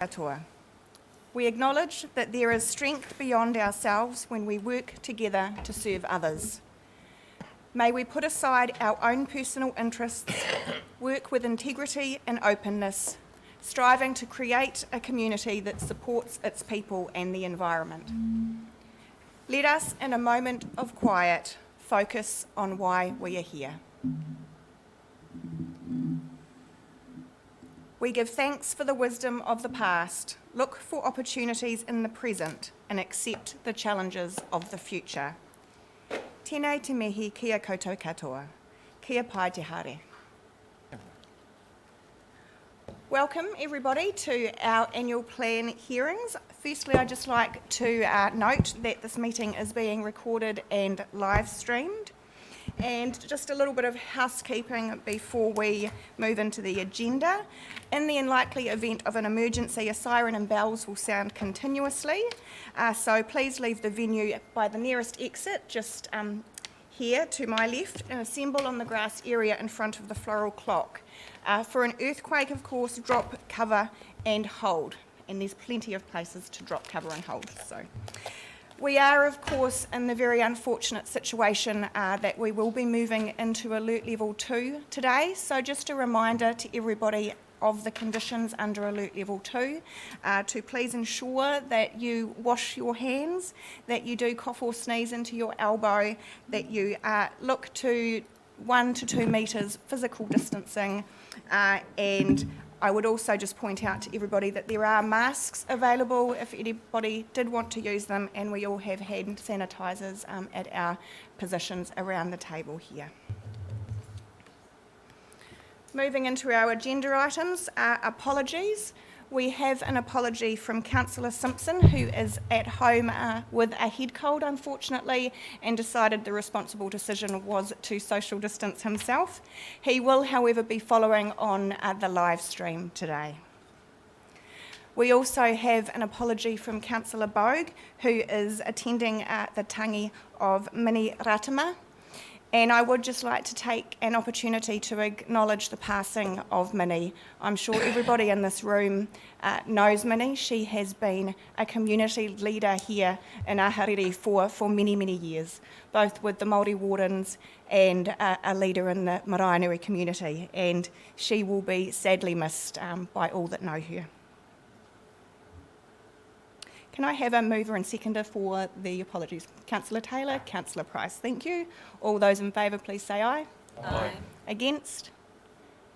katoa. We acknowledge that there is strength beyond ourselves when we work together to serve others. May we put aside our own personal interests, work with integrity and openness, striving to create a community that supports its people and the environment. Let us, in a moment of quiet, focus on why we are here. We give thanks for the wisdom of the past, look for opportunities in the present, and accept the challenges of the future. Tēnei te mihi kia koutou katoa. Kia pai te haere. Welcome everybody to our annual plan hearings. Firstly, I'd just like to note that this meeting is being recorded and live streamed. And just a little bit of housekeeping before we move into the agenda. In the unlikely event of an emergency, a siren and bells will sound continuously. So please leave the venue by the nearest exit, just here to my left, and assemble on the grass area in front of the floral clock. For an earthquake, of course, drop, cover and hold. And there's plenty of places to drop, cover and hold. So. We are, of course, in the very unfortunate situation that we will be moving into Alert Level 2 today. So just a reminder to everybody of the conditions under Alert Level 2 to please ensure that you wash your hands, that you do cough or sneeze into your elbow, that you look to 1 to 2 metres physical distancing, and I would also just point out to everybody that there are masks available if anybody did want to use them, and we all have hand sanitisers at our positions around the table here. Moving into our agenda items, apologies. We have an apology from Councillor Simpson, who is at home with a head cold, unfortunately, and decided the responsible decision was to social distance himself. He will, however, be following on the live stream today. We also have an apology from Councillor Bogue, who is attending the tangi of Mini Ratama. And I would just like to take an opportunity to acknowledge the passing of Minnie. I'm sure everybody in this room knows Minnie. She has been a community leader here in Ahariri for many, many years, both with the Māori Wardens and a leader in the Maraenui community. And she will be sadly missed by all that know her. Can I have a mover and seconder for the apologies? Councillor Taylor, Councillor Price, thank you. All those in favour, please say aye. Aye. Against?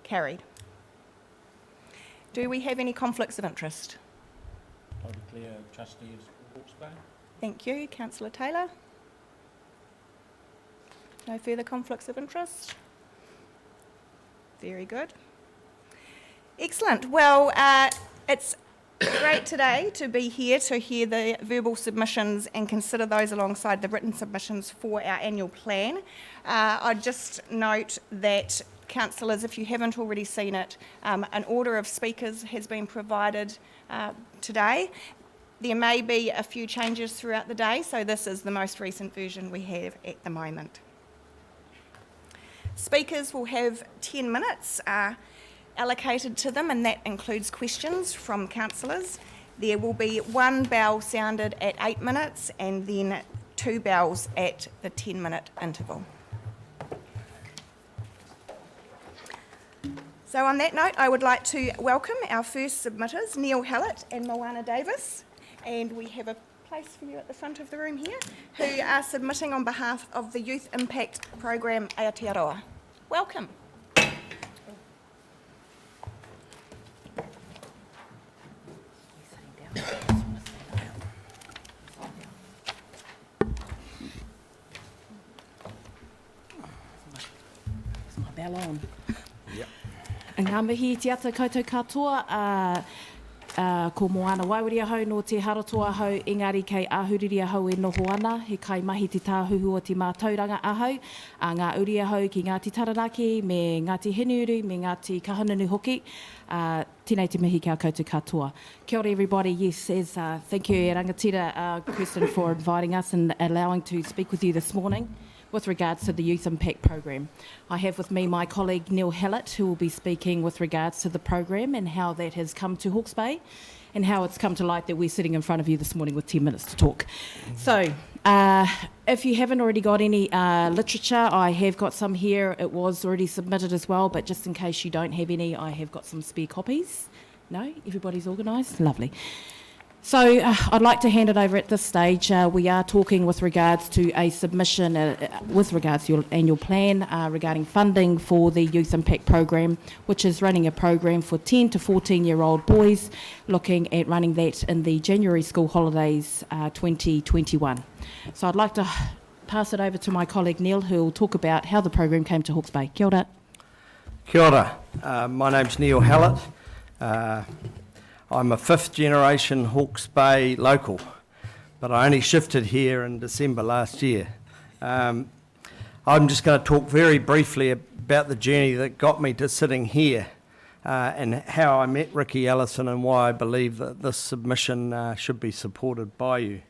Carried. Do we have any conflicts of interest? I declare trustee of Hawke's Bay. Thank you. Councillor Taylor? No further conflicts of interest? Very good. Excellent. Well, it's great today to be here to hear the verbal submissions and consider those alongside the written submissions for our annual plan. I'd just note that, councillors, if you haven't already seen it, an order of speakers has been provided today. There may be a few changes throughout the day, so this is the most recent version we have at the moment. Speakers will have 10 minutes allocated to them, and that includes questions from councillors. There will be one bell sounded at 8 minutes and then 2 bells at the 10-minute interval. So on that note, I would like to welcome our first submitters, Neil Hallett and Moana Davis, and we have a place for you at the front of the room here, who are submitting on behalf of the Youth Impact Programme Aotearoa. Welcome. Bell on. Yep. Ngā mihi te ata koutou katoa, ko Moana waiwiri ahau no te haratoa ahau, engari kei ahuriri ahau e noho ana, he kai mahi te tāhuhu o te mātauranga ahau, ngā uri ahau ki Ngāti Taranaki, me Ngāti Heneuru, me Ngāti Kahungunu hoki, tēnei te mihi kia koutou katoa. Kia ora everybody, yes, thank you Rangatira Kirsten for inviting us and allowing to speak with you this morning with regards to the Youth Impact Program. I have with me my colleague Neil Hallett, who will be speaking with regards to the program and how that has come to Hawke's Bay, and how it's come to light that we're sitting in front of you this morning with 10 minutes to talk. So, if you haven't already got any literature, I have got some here. It was already submitted as well, but just in case you don't have any, I have got some spare copies. No? Everybody's organised? Lovely. So I'd like to hand it over at this stage. We are talking with regards to a submission with regards to your annual plan regarding funding for the Youth Impact Program, which is running a program for 10 to 14-year-old boys, looking at running that in the January school holidays 2021. So I'd like to pass it over to my colleague Neil, who will talk about how the program came to Hawke's Bay. Kia ora. Kia ora. My name's Neil Hallett. I'm a fifth generation Hawke's Bay local, but I only shifted here in December last year. I'm just going to talk very briefly about the journey that got me to sitting here and how I met Ricky Allison and why I believe that this submission should be supported by you.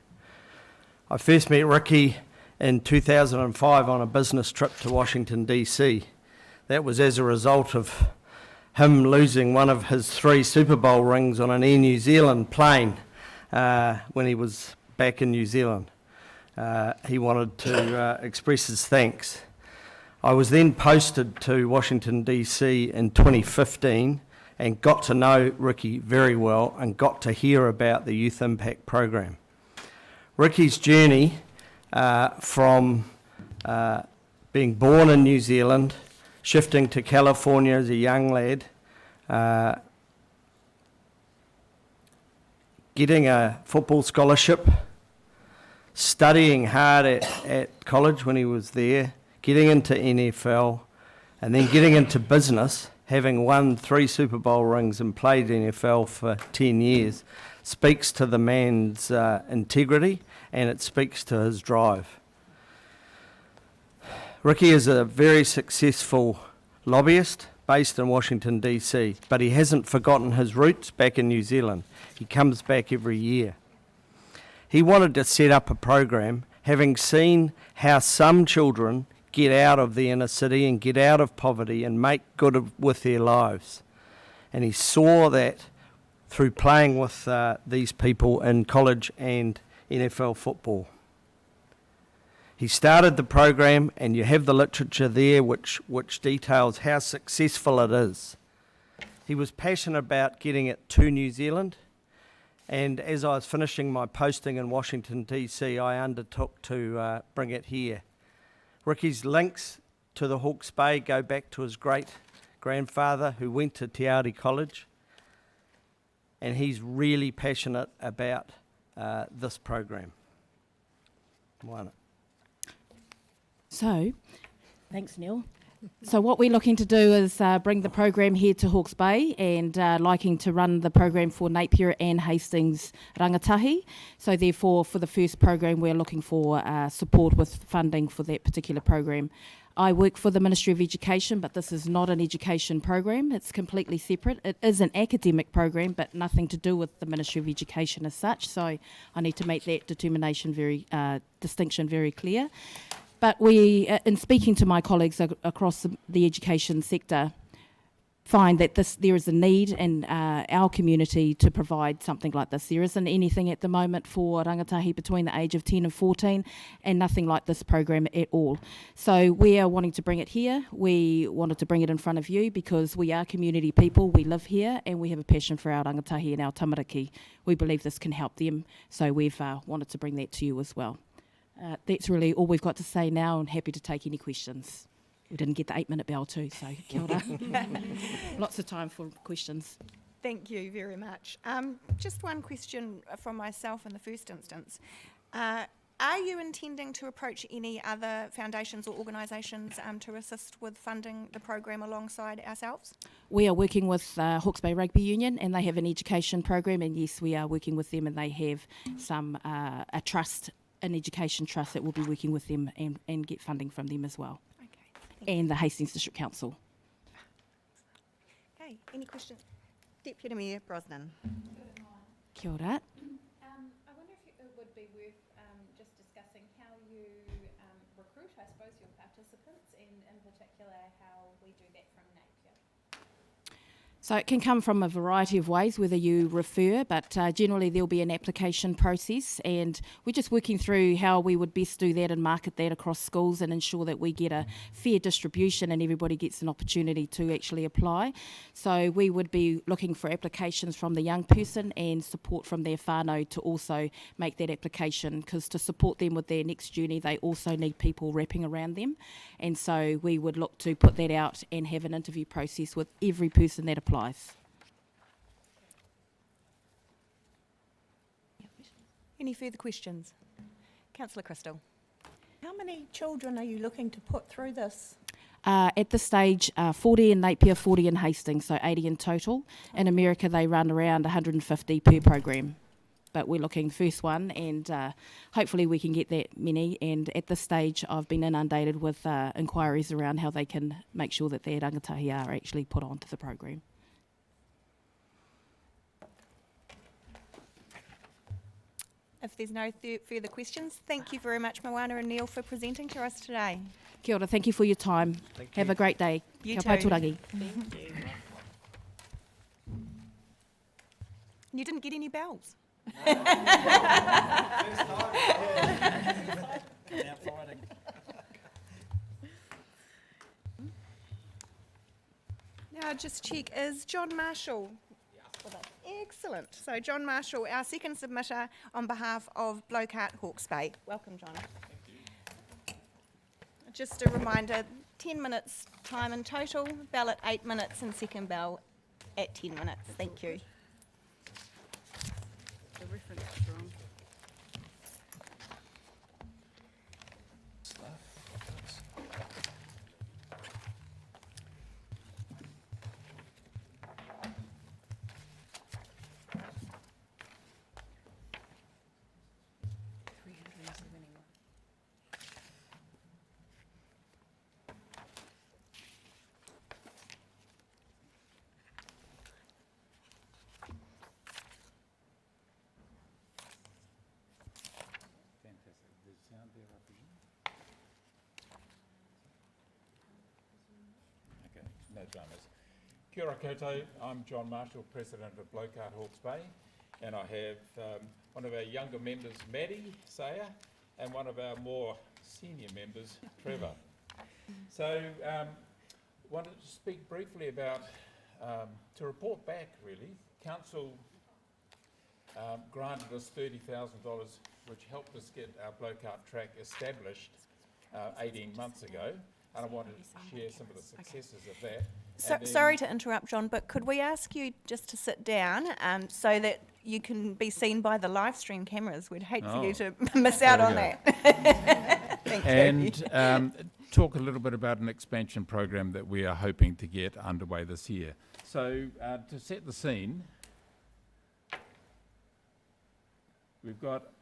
I first met Ricky in 2005 on a business trip to Washington DC. That was as a result of him losing one of his 3 Super Bowl rings on an Air New Zealand plane when he was back in New Zealand. He wanted to express his thanks. I was then posted to Washington DC in 2015 and got to know Ricky very well and got to hear about the Youth Impact Program. Ricky's journey from being born in New Zealand, shifting to California as a young lad, getting a football scholarship, studying hard at college when he was there, getting into NFL, and then getting into business, having won 3 Super Bowl rings and played NFL for 10 years, speaks to the man's integrity, and it speaks to his drive. Ricky is a very successful lobbyist based in Washington DC, but he hasn't forgotten his roots back in New Zealand. He comes back every year. He wanted to set up a program, having seen how some children get out of the inner city and get out of poverty and make good with their lives. And he saw that through playing with these people in college and NFL football. He started the program, and you have the literature there which details how successful it is. He was passionate about getting it to New Zealand, and as I was finishing my posting in Washington DC, I undertook to bring it here. Ricky's links to the Hawke's Bay go back to his great-grandfather who went to Te Aute College, and he's really passionate about this program. Moana. So, thanks Neil. So what we're looking to do is bring the program here to Hawke's Bay and liking to run the program for Napier and Hastings rangatahi. So therefore, for the first program, we're looking for support with funding for that particular program. I work for the Ministry of Education, but this is not an education program. It's completely separate. It is an academic program, but nothing to do with the Ministry of Education as such. So I need to make that distinction very clear. But we, in speaking to my colleagues across the education sector, find that there is a need in our community to provide something like this. There isn't anything at the moment for rangatahi between the age of 10 and 14, and nothing like this program at all. So we are wanting to bring it here. We wanted to bring it in front of you because we are community people, we live here, and we have a passion for our rangatahi and our tamariki. We believe this can help them, so we've wanted to bring that to you as well. That's really all we've got to say now, and happy to take any questions. We didn't get the 8-minute bell too, so kia ora. Lots of time for questions. Thank you very much. Just one question from myself in the first instance. Are you intending to approach any other foundations or organisations to assist with funding the program alongside ourselves? We are working with Hawke's Bay Rugby Union, and they have an education program, and yes, we are working with them, and they have a trust, an education trust that will be working with them and get funding from them as well. Okay. And the Hastings District Council. Okay, any questions? Deputy Mayor Brosnan. Kia ora. I wonder if it would be worth just discussing how you recruit, I suppose, your participants, and in particular how we do that from Napier. So it can come from a variety of ways, whether you refer, but generally there'll be an application process, and we're just working through how we would best do that and market that across schools and ensure that we get a fair distribution and everybody gets an opportunity to actually apply. So we would be looking for applications from the young person and support from their whānau to also make that application, because to support them with their next journey, they also need people wrapping around them. And so we would look to put that out and have an interview process with every person that applies. Any further questions? Councillor Crystal. How many children are you looking to put through this? At this stage, 40 in Napier, 40 in Hastings, so 80 in total. In America, they run around 150 per program. But we're looking first one, and hopefully we can get that many. And at this stage, I've been inundated with inquiries around how they can make sure that their rangatahi are actually put onto the program. If there's no further questions, thank you very much, Moana and Neil, for presenting to us today. Kia ora, thank you for your time. Have a great day. You Kia too. pai turangi. You didn't get any bells. Now fighting. Now just check, is John Marshall with us? Excellent. So John Marshall, our second submitter on behalf of Blokart Hawke's Bay. Welcome, John. Just a reminder, 10 minutes time in total, bell at 8 minutes and second bell at 10 minutes. Thank you. The reference wrong. Fantastic. There's sound there, I presume? Okay, no dramas. Kia ora koutou, I'm John Marshall, President of Blokart Hawke's Bay, and I have one of our younger members, Maddie Sayer, and one of our more senior members, Trevor. So, wanted to speak briefly about, to report back really, Council granted us $30,000, which helped us get our Blokart track established 18 months ago, and I wanted to share some of the successes of that. So, And then- sorry to interrupt, John, but could we ask you just to sit down so that you can be seen by the live stream cameras? We'd hate for you to miss out There on we that. Thank you. And talk a little bit about an expansion program that we are hoping to get underway this year. So to set the scene, we've got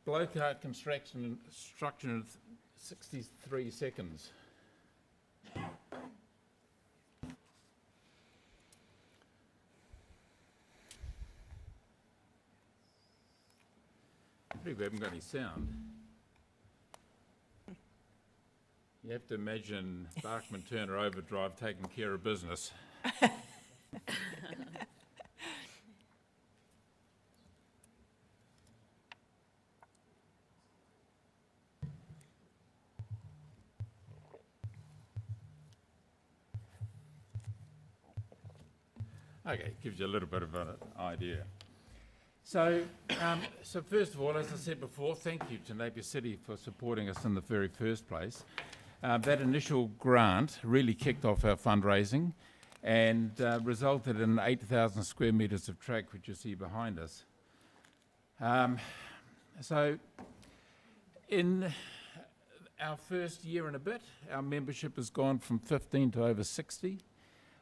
Blokart construction in 63 seconds. We haven't got any sound. You have to imagine Barkman Turner Overdrive taking care of business. Okay, gives you a little bit of an idea. So first of all, as I said before, thank you to Napier City for supporting us in the very first place. That initial grant really kicked off our fundraising and resulted in 8,000 square metres of track, which you see behind us. So in our first year and a bit, our membership has gone from 15 to over 60.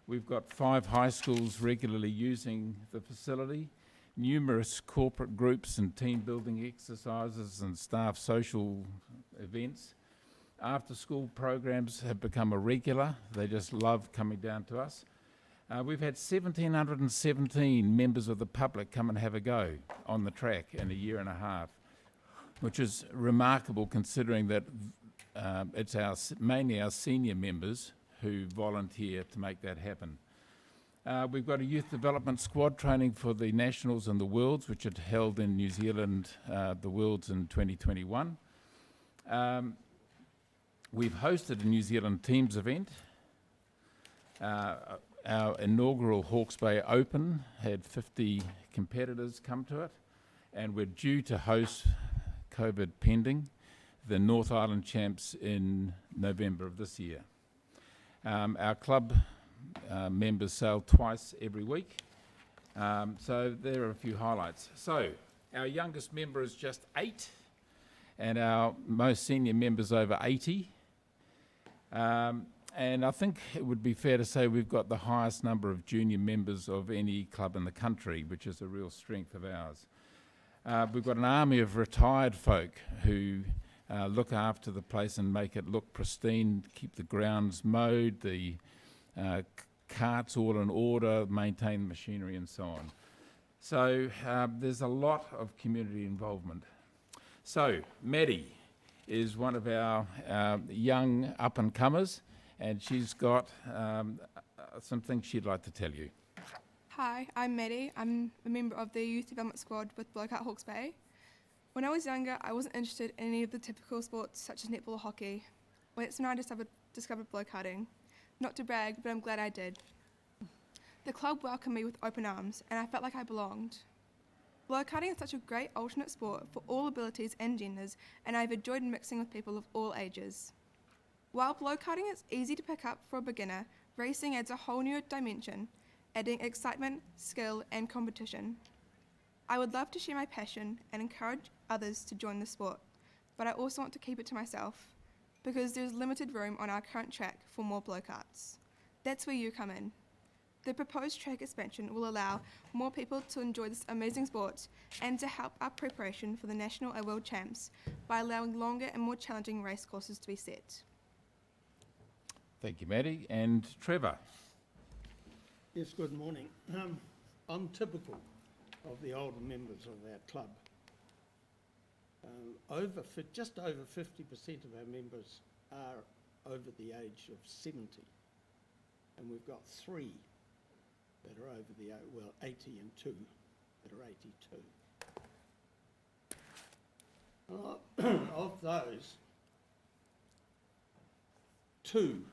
We've got 5 high schools regularly using the facility, numerous corporate groups and team building exercises and staff social events. After school programs have become a regular. They just love coming down to us. We've had 1,717 members of the public come and have a go on the track in a year and a half, which is remarkable considering that it's mainly our senior members who volunteer to make that happen. We've got a youth development squad training for the Nationals and the Worlds, which are held in New Zealand, the Worlds in 2021. We've hosted a New Zealand Teams event. Our inaugural Hawke's Bay Open had 50 competitors come to it, and we're due to host, COVID pending, the North Island Champs in November of this year. Our club members sail twice every week, so there are a few highlights. So our youngest member is just 8, and our most senior member's over 80. And I think it would be fair to say we've got the highest number of junior members of any club in the country, which is a real strength of ours. We've got an army of retired folk who look after the place and make it look pristine, keep the grounds mowed, the carts all in order, maintain machinery and so on. So there's a lot of community involvement. So Maddie is one of our young up-and-comers, and she's got some things she'd like to tell you. Hi, I'm Maddie. I'm a member of the Youth Development Squad with Blokeout Hawke's Bay. When I was younger, I wasn't interested in any of the typical sports such as netball or hockey. Well, that's when I discovered blokeouting. Not to brag, but I'm glad I did. The club welcomed me with open arms, and I felt like I belonged. Blokeouting is such a great alternate sport for all abilities and genders, and I've enjoyed mixing with people of all ages. While blokeouting is easy to pick up for a beginner, racing adds a whole new dimension, adding excitement, skill, and competition. I would love to share my passion and encourage others to join the sport, but I also want to keep it to myself, because there's limited room on our current track for more blokeouts. That's where you come in. The proposed track expansion will allow more people to enjoy this amazing sport and to help our preparation for the National and World Champs by allowing longer and more challenging race courses to be set. Thank you, Maddie. And Trevor. Yes, good morning. I'm typical of the older members of our club. Just over 50% of our members are over the age of 70, and we've got 3 that are over the 80 and 2 that are 82. Of those, 2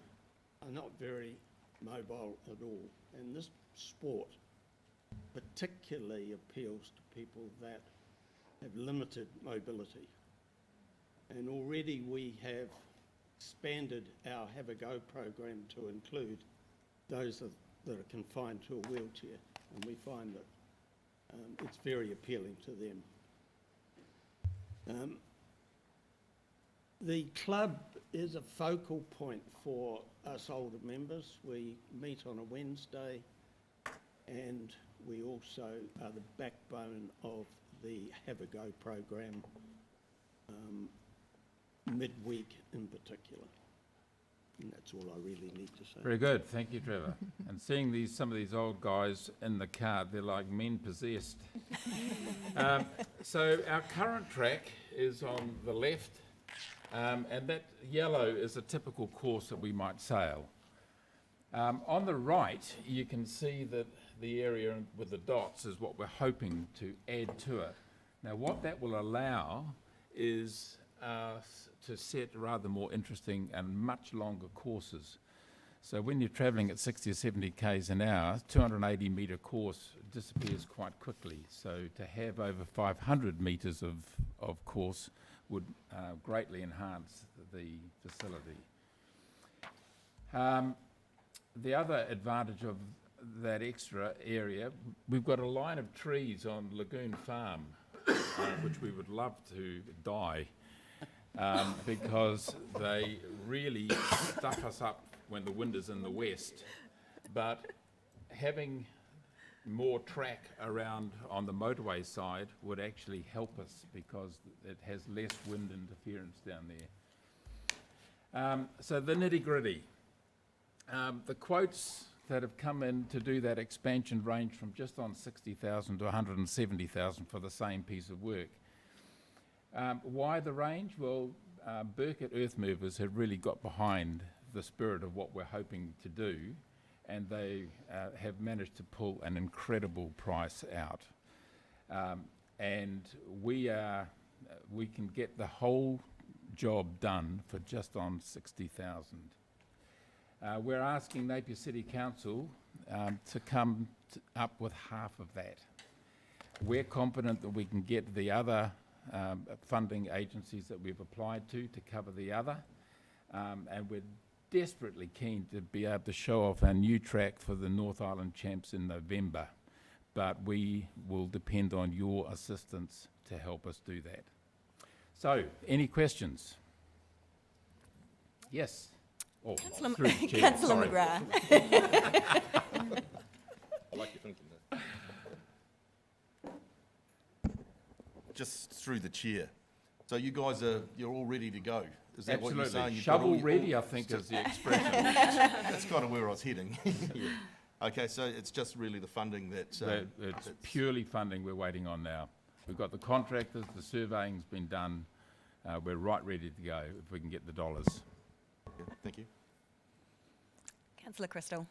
are not very mobile at all, and this sport particularly appeals to people that have limited mobility. And already we have expanded our Have a Go program to include those that are confined to a wheelchair, and we find that it's very appealing to them. The club is a focal point for us older members. We meet on a Wednesday, and we also are the backbone of the Have a Go program, midweek in particular. And that's all I really need to say. Very good. Thank you, Trevor. And seeing some of these old guys in the car, they're like men possessed. So our current track is on the left, and that yellow is a typical course that we might sail. On the right, you can see that the area with the dots is what we're hoping to add to it. Now, what that will allow is to set rather more interesting and much longer courses. So when you're travelling at 60 or 70 k's an hour, 280 metre course disappears quite quickly. So to have over 500 metres of course would greatly enhance the facility. The other advantage of that extra area, we've got a line of trees on Lagoon Farm, which we would love to die, because they really stuff us up when the wind is in the west. But having more track around on the motorway side would actually help us because it has less wind interference down there. So the nitty-gritty. The quotes that have come in to do that expansion range from just on 60,000 to 170,000 for the same piece of work. Why the range? Well, Burkett Earth Movers have really got behind the spirit of what we're hoping to do, and they have managed to pull an incredible price out. And we can get the whole job done for just on 60,000. We're asking Napier City Council to come up with half of that. We're confident that we can get the other funding agencies that we've applied to cover the other, and we're desperately keen to be able to show off our new track for the North Island Champs in November, but we will depend on your assistance to help us do that. So, any questions? Yes. Oh, through the chair, Councillor sorry. McGrath. I like your thinking there. Just through the chair. So you guys you're all ready to go. Is that what you're saying? Absolutely. You've got all Shovel your- ready, I think, is the expression. That's kind of where I was heading. Okay, so it's just really the funding It's that's purely funding we're waiting on now. We've got the contractors, the surveying's been done. We're right ready to go if we can get the dollars. Yeah, thank you. Councillor Crystal.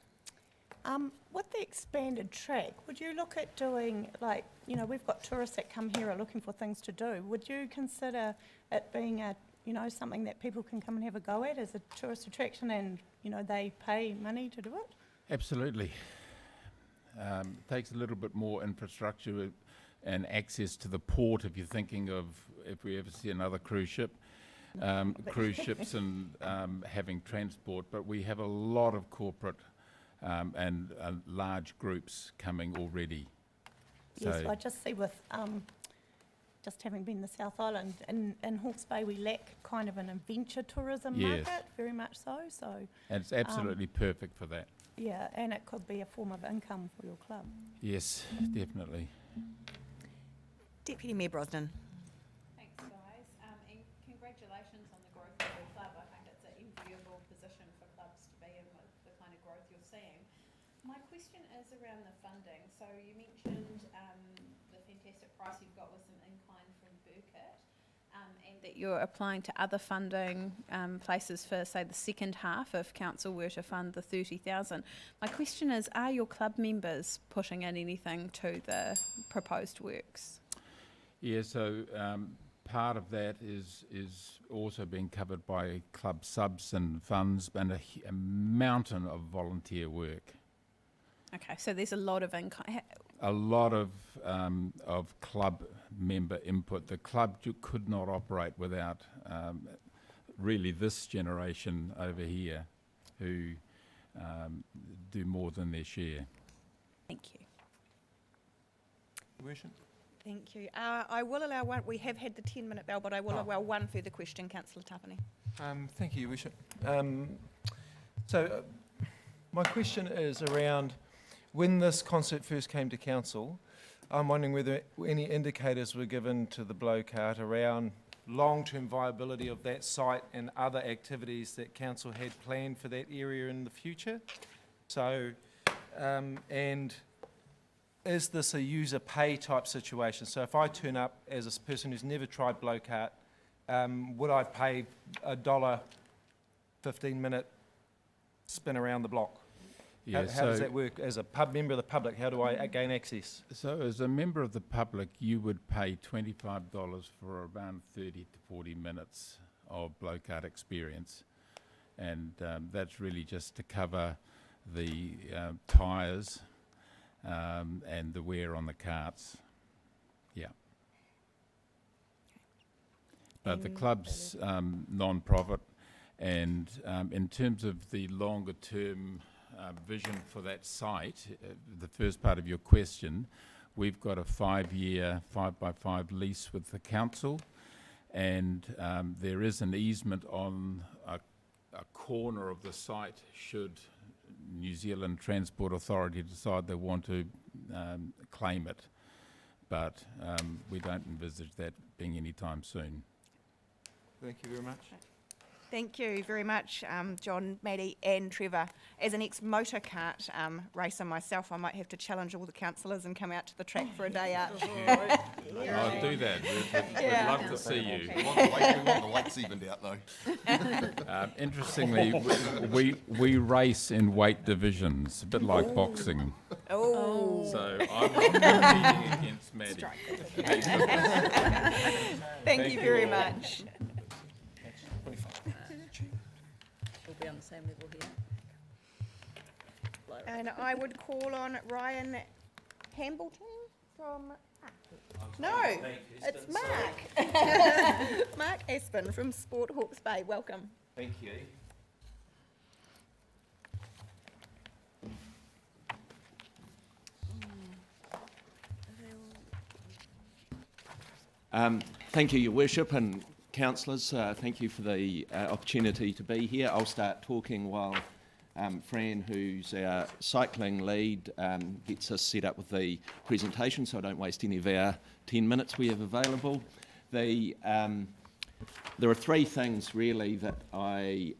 With the expanded track, would you look at doing, like, you know, we've got tourists that come here are looking for things to do. Would you consider it being a, you know, something that people can come and have a go at as a tourist attraction and, you know, they pay money to do it? Absolutely. It takes a little bit more infrastructure and access to the port if you're thinking of, if we ever see another cruise ship, cruise ships and having transport, but we have a lot of corporate and large groups coming already. Yes, So- I just see with, just having been the South Island, in Hawke's Bay we lack kind of an adventure tourism Yes. market, very much so, And it's absolutely perfect for that. yeah, and it could be a form of income for your club. Yes, definitely. Deputy Mayor Brosnan. Thanks, guys, and congratulations on the growth of your club. I think it's an enviable position for clubs to be in with the kind of growth you're seeing. My question is around the funding. So you mentioned the fantastic price you've got with some incline from Burkitt, and that you're applying to other funding places for, say, the second half if council were to fund the 30,000. My question is, are your club members putting in anything to the proposed works? Yeah, so part of that is also being covered by club subs and funds and a mountain of volunteer work. Okay, so there's a lot of income. A lot of club member input. The club could not operate without really this generation over here who do more than their share. Thank you. Thank you. I will allow one, we have had the 10-minute bell, but I will allow one further question, Councillor Tapani. Thank you, Your Worship. My question is around when this concert first came to council. I'm wondering whether any indicators were given to the Blowcart around long-term viability of that site and other activities that council had planned for that area in the future. So, and is this a user pay type situation? So if I turn up as a person who's never tried Blowcart, would I pay $1 15-minute spin around the block? Yeah, How does that work? As a member of the public, how do I gain access? So as a member of the public, you would pay $25 for around 30 to 40 minutes of Blowcart experience. And that's really just to cover the tyres and the wear on the carts. Yeah. But the club's non-profit, and in terms of the longer term vision for that site, the first part of your question, we've got a 5-year 5x5 lease with the council, and there is an easement on a corner of the site should New Zealand Transport Authority decide they want to claim it, but we don't envisage that being any time soon. Thank you very much. Thank you very much, John, Maddie and Trevor. As an ex-motor kart racer myself, I might have to challenge all the councillors and come out to the track for a day out. I'll do that. We'd love to see you. We want the weights evened out though. Interestingly, we race in weight divisions, a bit like boxing. Oh. So I'm competing against Maddie. Thank you very much. We'll be on the same level here. And I would call on Ryan Hambleton from... No, it's Mark. Mark Aspen from Sport Hawke's Bay. Welcome. Thank you. Thank you, Your Worship and councillors. Thank you for the opportunity to be here. I'll start talking while Fran, who's our cycling lead, gets us set up with the presentation so I don't waste any of our 10 minutes we have available. There are three things really that I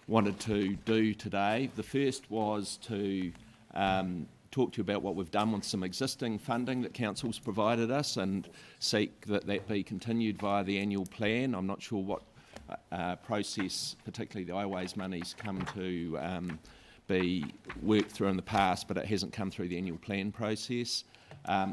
wanted to do today. The first was to talk to you about what we've done with some existing funding that Council's provided us and seek that that be continued via the annual plan. I'm not sure what process, particularly the iWays money's come to be worked through in the past, but it hasn't come through the annual plan process.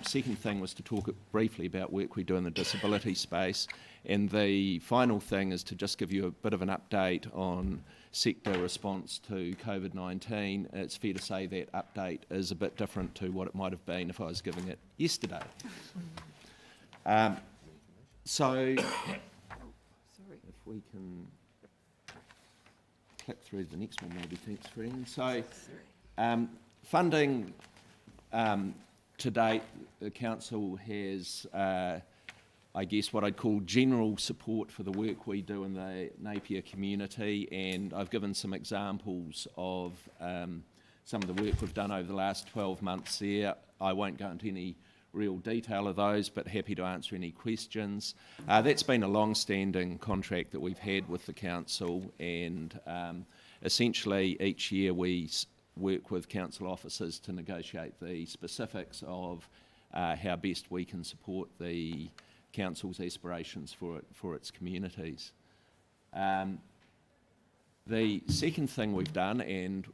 Second thing was to talk briefly about work we do in the disability space, and the final thing is to just give you a bit of an update on sector response to COVID-19. It's fair to say that update is a bit different to what it might have been if I was giving it yesterday. So, if we can click through the next one, maybe. Thanks, Fran. So, funding to date, the council has, I guess, what I'd call general support for the work we do in the Napier community, and I've given some examples of some of the work we've done over the last 12 months there. I won't go into any real detail of those, but happy to answer any questions. That's been a long-standing contract that we've had with the council, and essentially each year we work with council officers to negotiate the specifics of how best we can support the council's aspirations for its communities. The second thing we've done, and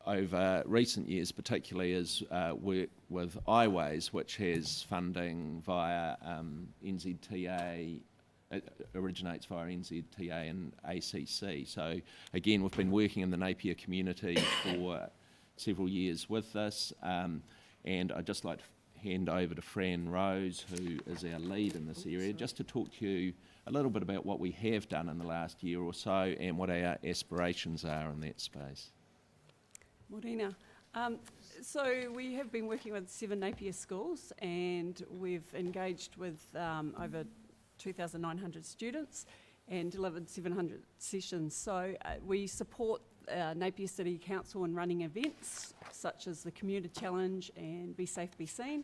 over recent years particularly, is work with iWays, which has funding via NZTA. It originates via NZTA and ACC. So again, we've been working in the Napier community for several years with this, and I'd just like to hand over to Fran Rose, who is our lead in this area, just to talk to you a little bit about what we have done in the last year or so and what our aspirations are in that space. Morena. So we have been working with 7 Napier schools, and we've engaged with over 2,900 students and delivered 700 sessions. So we support Napier City Council in running events such as the Commuter Challenge and Be Safe, Be Seen,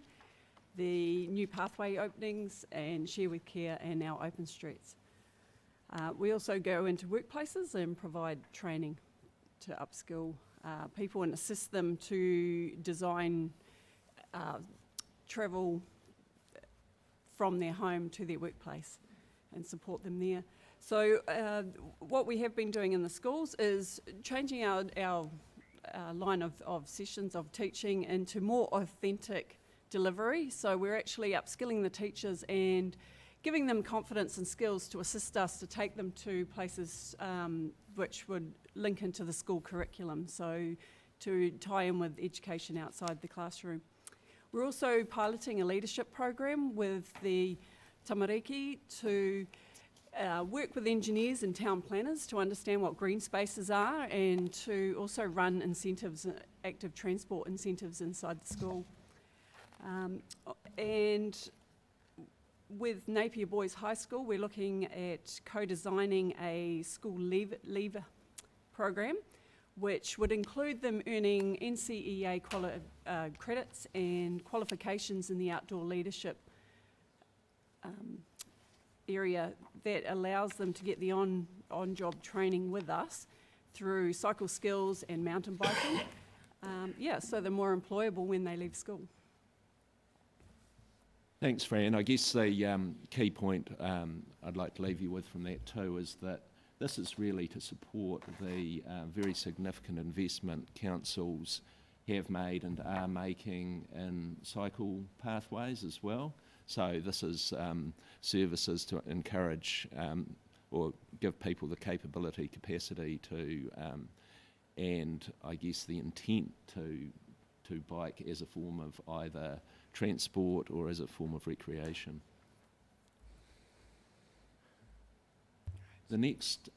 the new pathway openings and Share with Care and our Open Streets. We also go into workplaces and provide training to upskill people and assist them to design travel from their home to their workplace and support them there. So what we have been doing in the schools is changing our line of sessions of teaching into more authentic delivery. So we're actually upskilling the teachers and giving them confidence and skills to assist us to take them to places which would link into the school curriculum, so to tie in with education outside the classroom. We're also piloting a leadership program with the tamariki to work with engineers and town planners to understand what green spaces are and to also run incentives, active transport incentives inside the school. And with Napier Boys High School, we're looking at co-designing a school leaver program, which would include them earning NCEA credits and qualifications in the outdoor leadership area that allows them to get the on-job training with us through cycle skills and mountain biking. So they're more employable when they leave school. Thanks, Fran. I guess the key point I'd like to leave you with from that too is that this is really to support the very significant investment councils have made and are making in cycle pathways as well. So this is services to encourage or give people the capability, capacity to, and I guess the intent to bike as a form of either transport or as a form of recreation. The next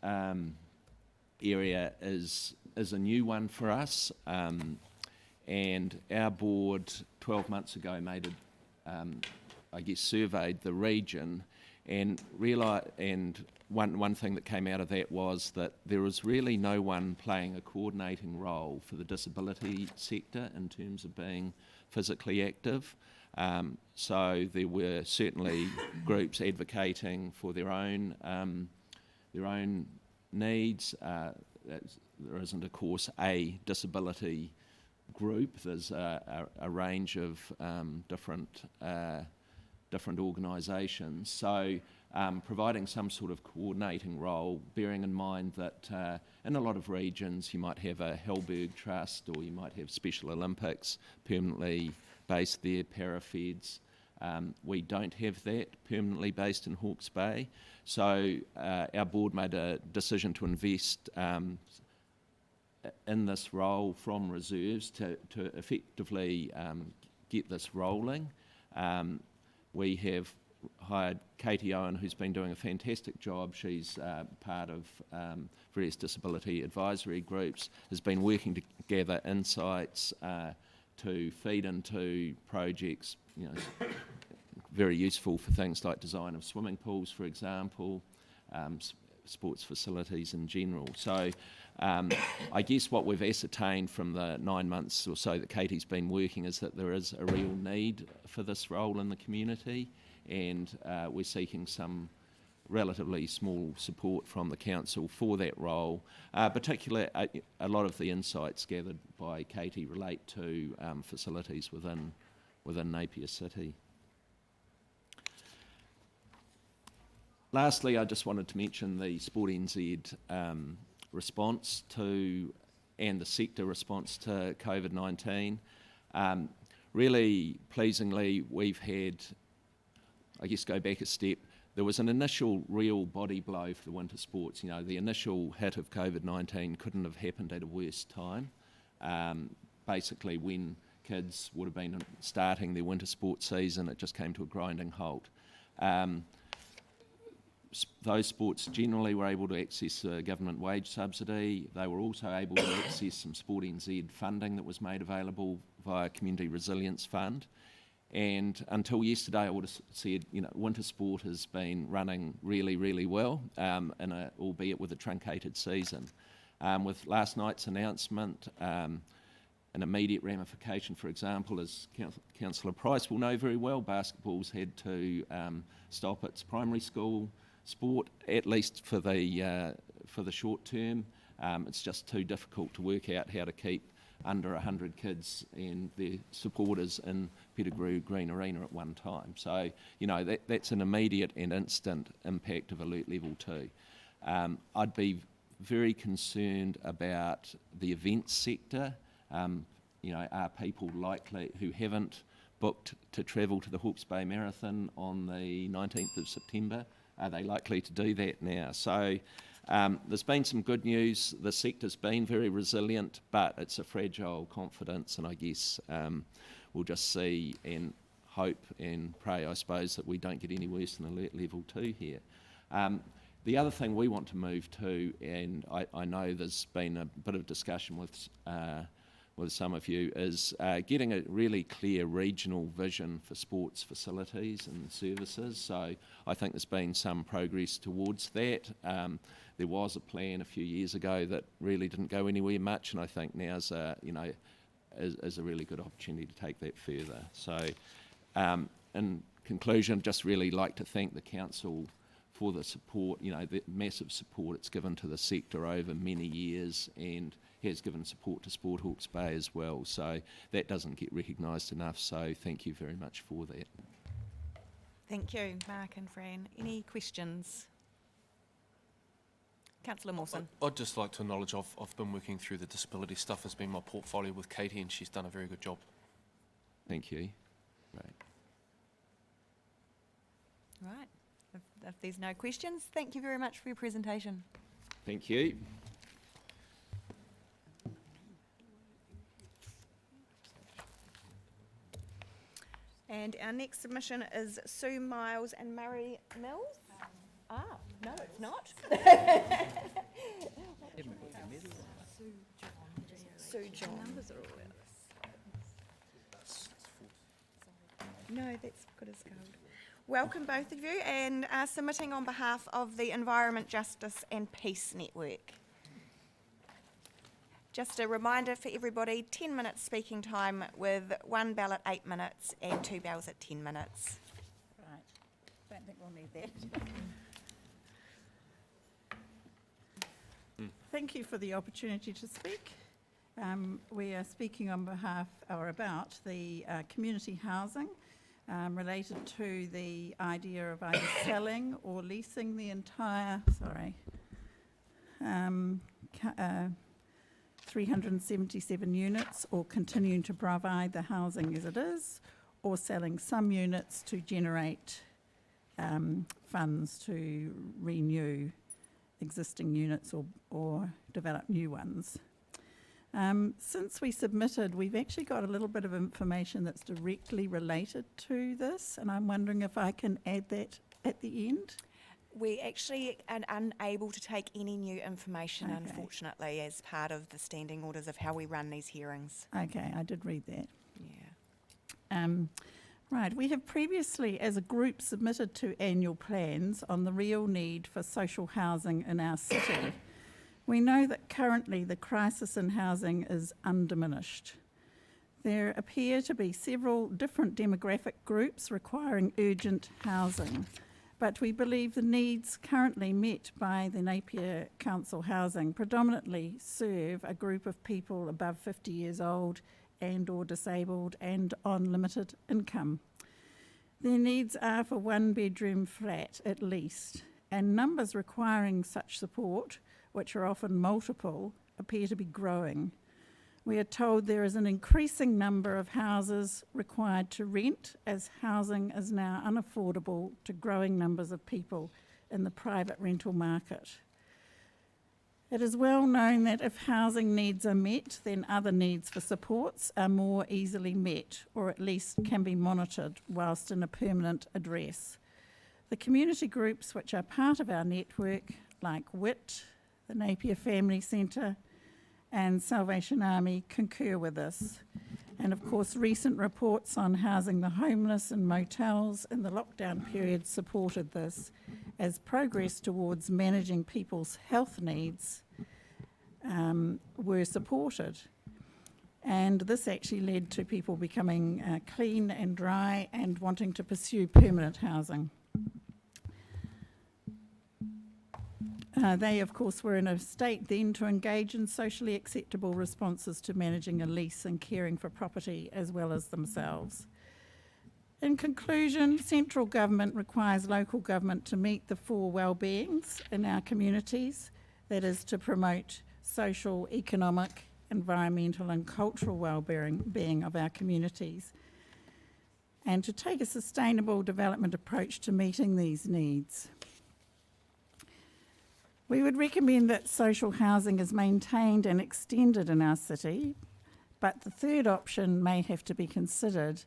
area is a new one for us, and our board 12 months ago made surveyed the region and realised, and one thing that came out of that was that there was really no one playing a coordinating role for the disability sector in terms of being physically active. So there were certainly groups advocating for their own needs. There isn't, of course, a disability group. There's a range of different organisations. So providing some sort of coordinating role, bearing in mind that in a lot of regions you might have a Hellberg Trust or you might have Special Olympics permanently based there, Parafeds. We don't have that permanently based in Hawke's Bay. So our board made a decision to invest in this role from reserves to effectively get this rolling. We have hired Katie Owen, who's been doing a fantastic job. She's part of various disability advisory groups, has been working to gather insights to feed into projects, very useful for things like design of swimming pools, for example, sports facilities in general. So I guess what we've ascertained from the 9 months or so that Katie's been working is that there is a real need for this role in the community, and we're seeking some relatively small support from the council for that role. Particularly, a lot of the insights gathered by Katie relate to facilities within Napier City. Lastly, I just wanted to mention the Sport NZ response to, and the sector response to COVID-19. Really pleasingly, we've had, I guess go back a step, there was an initial real body blow for the winter sports. The initial hit of COVID-19 couldn't have happened at a worse time. Basically, when kids would have been starting their winter sports season, it just came to a grinding halt. Those sports generally were able to access government wage subsidy. They were also able to access some Sport NZ funding that was made available via Community Resilience Fund. And until yesterday, I would have said, winter sport has been running really, really well, albeit with a truncated season. With last night's announcement, an immediate ramification, for example, as Councillor Price will know very well, basketball's had to stop its primary school sport, at least for the short term. It's just too difficult to work out how to keep under 100 kids and their supporters in Pettigrew Green Arena at one time. So, that's an immediate and instant impact of Alert Level 2. I'd be very concerned about the events sector. Are people likely who haven't booked to travel to the Hawke's Bay Marathon on the 19th of September, are they likely to do that now? So there's been some good news. The sector's been very resilient, but it's a fragile confidence, and I guess we'll just see and hope and pray, I suppose, that we don't get any worse than Alert Level 2 here. The other thing we want to move to, and I know there's been a bit of discussion with some of you, is getting a really clear regional vision for sports facilities and services. So I think there's been some progress towards that. There was a plan a few years ago that really didn't go anywhere much, and I think now's is a really good opportunity to take that further. So in conclusion, just really like to thank the council for the support, the massive support it's given to the sector over many years, and has given support to Sport Hawke's Bay as well. So that doesn't get recognised enough, so thank you very much for that. Thank you, Mark and Fran. Any questions? Councillor Mawson. I'd just like to acknowledge I've been working through the disability stuff. Has been my portfolio with Katie, and she's done a very good job. Thank you. Right. Right. If there's no questions, thank you very much for your presentation. Thank you. And our next submission is Sue Miles and Murray Mills. No, it's not. Sue John. Numbers are all No, that's good as gold. Welcome both of you, and submitting on behalf of the Environment, Justice and Peace Network. Just a reminder for everybody, 10 minutes speaking time with one bell at 8 minutes and two bells at 10 minutes. Right, don't think we'll need that. Thank you for the opportunity to speak. We are speaking on behalf, or about, the community housing related to the idea of either selling or leasing the entire, 377 units, or continuing to provide the housing as it is, or selling some units to generate funds to renew existing units or develop new ones. Since we submitted, we've actually got a little bit of information that's directly related to this, and I'm wondering if I can add that at the end. We actually are unable to take any new information, unfortunately, as part of the standing orders of how we run these hearings. Okay, I did read that. Yeah. Right, we have previously, as a group, submitted 2 annual plans on the real need for social housing in our city. We know that currently the crisis in housing is undiminished. There appear to be several different demographic groups requiring urgent housing, but we believe the needs currently met by the Napier Council Housing predominantly serve a group of people above 50 years old and or disabled and on limited income. Their needs are for 1-bedroom flat at least, and numbers requiring such support, which are often multiple, appear to be growing. We are told there is an increasing number of houses required to rent, as housing is now unaffordable to growing numbers of people in the private rental market. It is well known that if housing needs are met, then other needs for supports are more easily met, or at least can be monitored whilst in a permanent address. The community groups which are part of our network, like WIT, the Napier Family Centre and Salvation Army, concur with this. And of course, recent reports on housing the homeless in motels in the lockdown period supported this, as progress towards managing people's health needs were supported. And this actually led to people becoming clean and dry and wanting to pursue permanent housing. They, of course, were in a state then to engage in socially acceptable responses to managing a lease and caring for property as well as themselves. In conclusion, central government requires local government to meet the 4 well-beings in our communities, that is, to promote social, economic, environmental and cultural well-being of our communities, and to take a sustainable development approach to meeting these needs. We would recommend that social housing is maintained and extended in our city, but the third option may have to be considered,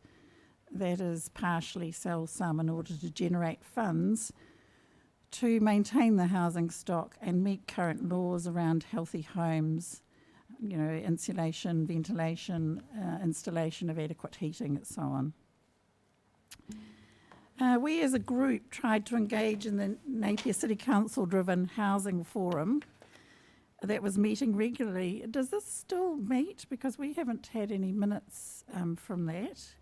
that is, partially sell some in order to generate funds to maintain the housing stock and meet current laws around healthy homes, insulation, ventilation, installation of adequate heating, and so on. We as a group tried to engage in the Napier City Council-driven housing forum that was meeting regularly. Does this still meet? Because we haven't had any minutes from that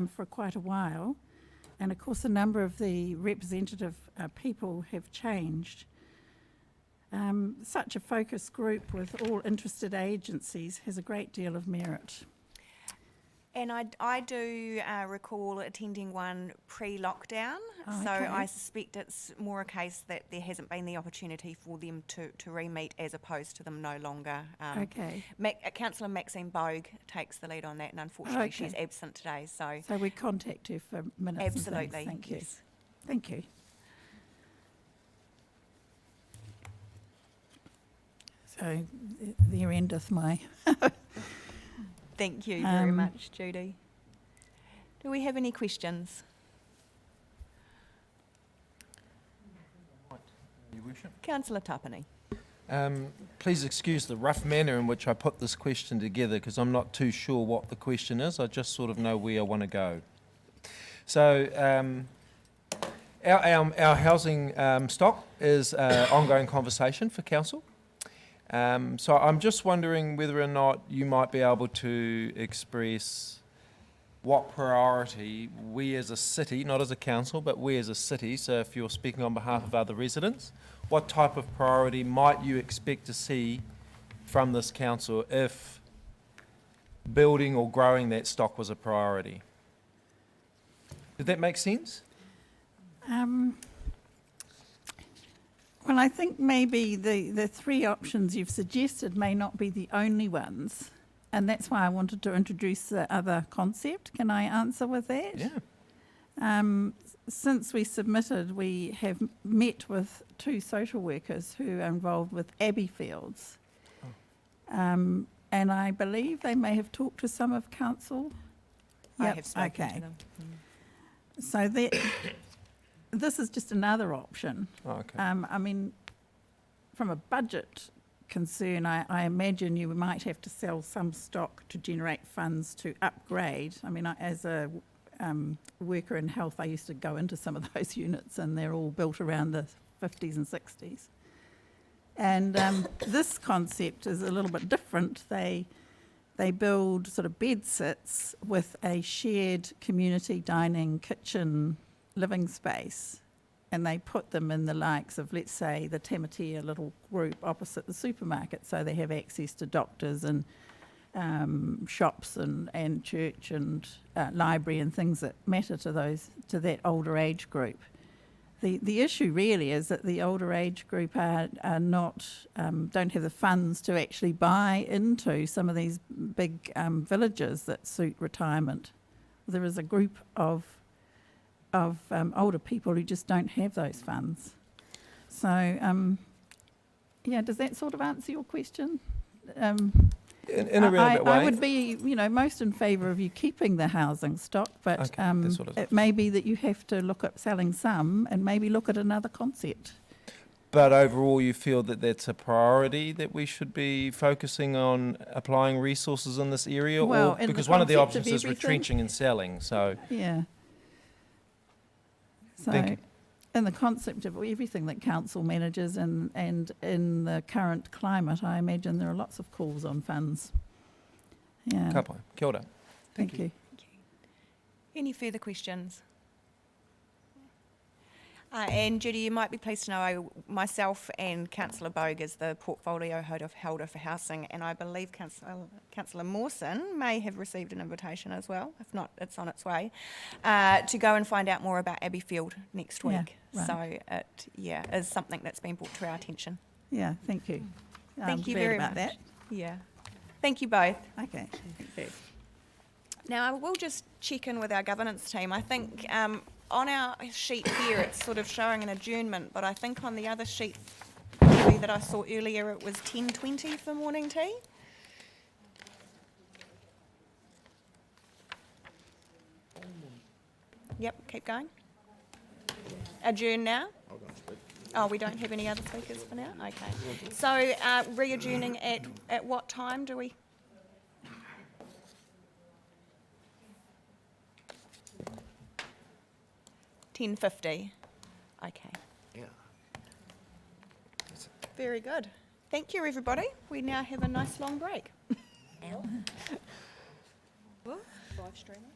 for quite a while. and of course a number of the representative people have changed. Such a focus group with all interested agencies has a great deal of merit. And I do recall attending one pre-lockdown, Oh, so okay. I suspect it's more a case that there hasn't been the opportunity for them to re-meet as opposed to them no longer. Okay. Councillor Maxine Bogue takes the lead on that, and unfortunately she's Okay. absent today. So So we contact her for minutes and things. absolutely, Thank you. yes. Thank you. So there endeth my... Thank you very much, Judy. Do we have any questions? Your Worship. Councillor Tapani. Please excuse the rough manner in which I put this question together because I'm not too sure what the question is. I just sort of know where I want to go. So our housing stock is an ongoing conversation for council. So I'm just wondering whether or not you might be able to express what priority we as a city, not as a council, but we as a city, so if you're speaking on behalf of other residents, what type of priority might you expect to see from this council if building or growing that stock was a priority? Did that make sense? Well, I think maybe the three options you've suggested may not be the only ones, and that's why I wanted to introduce the other concept. Can I answer with that? Yeah. Since we submitted, we have met with 2 social workers who are involved with Abbey Fields. And I believe they may have talked to some of council. I Yep, have spoken okay. to them. So this is just another option. Oh, okay. I mean, from a budget concern, I imagine you might have to sell some stock to generate funds to upgrade. I mean, as a worker in health, I used to go into some of those units, and they're all built around the 50s and 60s. And this concept is a little bit different. They build sort of bed sits with a shared community dining kitchen living space, and they put them in the likes of, let's say, the Tamatea little group opposite the supermarket, so they have access to doctors and shops and church and library and things that matter to that older age group. The issue really is that the older age group are not don't have the funds to actually buy into some of these big villages that suit retirement. There is a group of older people who just don't have those funds. So, yeah, does that sort of answer your question? In a roundabout way. I would be, most in favour of you keeping the housing stock, but Okay, that's what it may be that you have to look at selling some and maybe look at another concept. But overall, you feel that that's a priority that we should be focusing on applying resources in this area? Well, or in the because one of the concept of options is everything. retrenching and selling, so... Yeah. So, Thank you. in the concept of everything that council manages and in the current climate, I imagine there are lots of calls on funds. Yeah. Ka pai. Kia ora. Thank you. Any further questions? And Judy, you might be pleased to know myself and Councillor Bogue is the portfolio holder for housing, and I believe Councillor Mawson may have received an invitation as well. If not, it's on its way, to go and find out more about Abbey Field next week. Yeah, right. So it, is something that's been brought to our attention. Yeah, thank you. Thank you glad very about much. that. Yeah. Thank you both. Okay, thank you. Now, I will just check in with our governance team. I think on our sheet here, it's sort of showing an adjournment, but I think on the other sheet that I saw earlier, it was 10:20 for morning tea. Yep, keep going. Adjourn now. Oh, we don't have any other speakers for now? Okay. So re-adjourning at what time do we? $10:50. Okay. Yeah. Very good. Thank you, everybody. We now have a nice long break. Live streaming?